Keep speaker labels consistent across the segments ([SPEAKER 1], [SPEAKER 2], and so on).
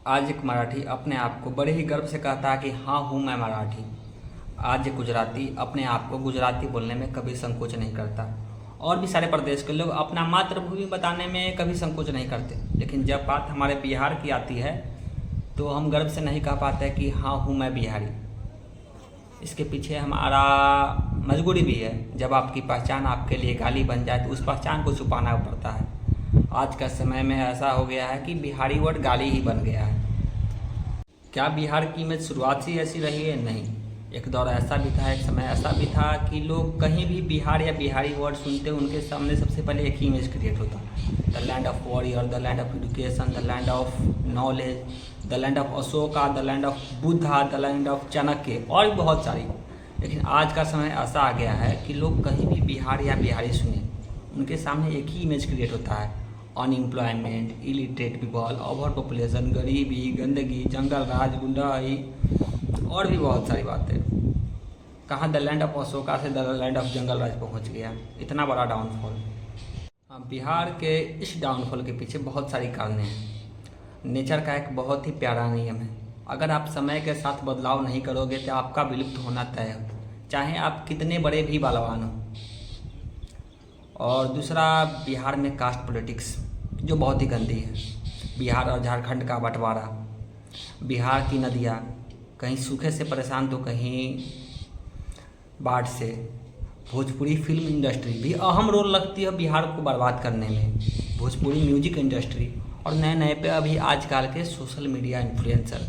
[SPEAKER 1] आज एक मराठी अपने आप को बड़े ही गर्व से कहता है कि हाँ हूँ मैं मराठी। आज एक गुजराती अपने आप को गुजराती बोलने में कभी संकोच नहीं करता। और भी सारे प्रदेश के लोग अपना मातृभूमि बताने में कभी संकोच नहीं करते, लेकिन जब बात हमारे बिहार की आती है तो हम गर्व से नहीं कह पाते कि हाँ हूँ मैं बिहारी। इसके पीछे हमारा मजबूरी भी है। जब आपकी पहचान आपके लिए गाली बन जाए तो उस पहचान को छुपाना पड़ता है। आज का समय में ऐसा हो गया है कि बिहारी वर्ड गाली ही बन गया है। क्या बिहार की इमेज शुरुआत से ही ऐसी रही है? नहीं। एक दौर ऐसा भी था, एक समय ऐसा भी था कि लोग कहीं भी बिहार या बिहारी वर्ड सुनते उनके सामने सबसे पहले एक ही इमेज क्रिएट होता। The land of warrior, the land of education, the land of knowledge, the land of Ashoka, the land of Buddha, the land of Chanakya और भी बहुत सारी। लेकिन आज का समय ऐसा आ गया है कि लोग कहीं भी बिहार या बिहारी सुने उनके सामने एक ही इमेज क्रिएट होता है। Unemployment, illiterate people, over population, गरीबी, गंदगी, जंगल राज, गुंडाई और भी बहुत सारी बातें। कहाँ द लैंड ऑफ अशोका से द लैंड ऑफ जंगल राज पहुँच गया। इतना बड़ा डाउनफॉल। बिहार के इस डाउनफॉल के पीछे बहुत सारी कारणें हैं। नेचर का एक बहुत ही प्यारा नियम है, अगर आप समय के साथ बदलाव नहीं करोगे तो आपका विलुप्त होना तय है, चाहे आप कितने बड़े भी बलवान हो। और दूसरा, बिहार में कास्ट पॉलिटिक्स जो बहुत ही गंदी है। बिहार और झारखंड का बंटवारा, बिहार की नदियाँ कहीं सूखे से परेशान तो कहीं बाढ़ से। भोजपुरी फिल्म इंडस्ट्री भी अहम रोल रखती है बिहार को बर्बाद करने में। भोजपुरी म्यूजिक इंडस्ट्री और नए नए पे अभी आजकल के सोशल मीडिया इन्फ्लुएंसर,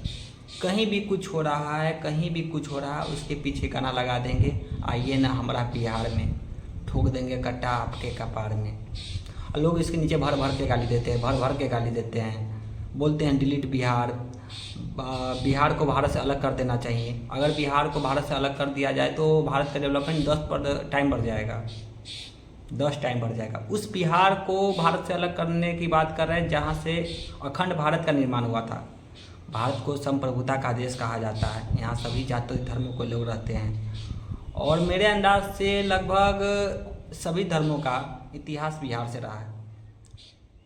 [SPEAKER 1] कहीं भी कुछ हो रहा है, कहीं भी कुछ हो रहा है उसके पीछे गाना लगा देंगे, आइए ना हमारा बिहार में, ठोक देंगे कट्टा आपके कपार में। और लोग इसके नीचे भर भर के गाली देते हैं, भर भर के गाली देते हैं, बोलते हैं डिलीट बिहार, बिहार को भारत से अलग कर देना चाहिए। अगर बिहार को भारत से अलग कर दिया जाए तो भारत का डेवलपमेंट 10 टाइम बढ़ जाएगा, 10 टाइम बढ़ जाएगा। उस बिहार को भारत से अलग करने की बात कर रहे हैं जहाँ से अखंड भारत का निर्माण हुआ था। भारत को संप्रभुता का देश कहा जाता है, यहाँ सभी जाति धर्मों के लोग रहते हैं और मेरे अंदाज से लगभग सभी धर्मों का इतिहास बिहार से रहा है।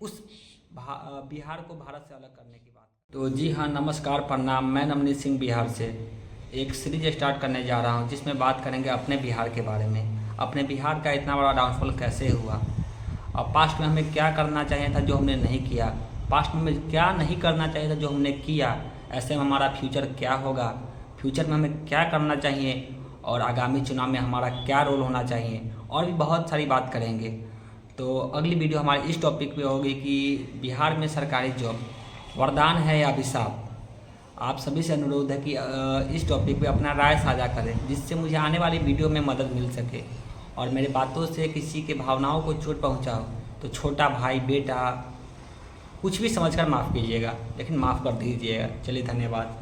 [SPEAKER 1] उस बिहार को भारत से अलग करने की बात। तो जी हाँ, नमस्कार, प्रणाम। मैं नवनीत सिंह बिहार से एक सीरीज स्टार्ट करने जा रहा हूँ जिसमें बात करेंगे अपने बिहार के बारे में। अपने बिहार का इतना बड़ा डाउनफॉल कैसे हुआ और पास्ट में हमें क्या करना चाहिए था जो हमने नहीं किया, पास्ट में हमें क्या नहीं करना चाहिए था जो हमने किया, ऐसे में हमारा फ्यूचर क्या होगा, फ्यूचर में हमें क्या करना चाहिए और आगामी चुनाव में हमारा क्या रोल होना चाहिए, और भी बहुत सारी बात करेंगे। तो अगली वीडियो हमारी इस टॉपिक पे होगी कि बिहार में सरकारी जॉब वरदान है या अभिशाप। आप सभी से अनुरोध है कि इस टॉपिक पे अपना राय साझा करें जिससे मुझे आने वाली वीडियो में मदद मिल सके। और मेरे बातों से किसी के भावनाओं को चोट पहुंचाओ तो छोटा भाई, बेटा, कुछ भी समझकर माफ़ कीजिएगा, लेकिन माफ़ कर दीजिएगा। चलिए, धन्यवाद।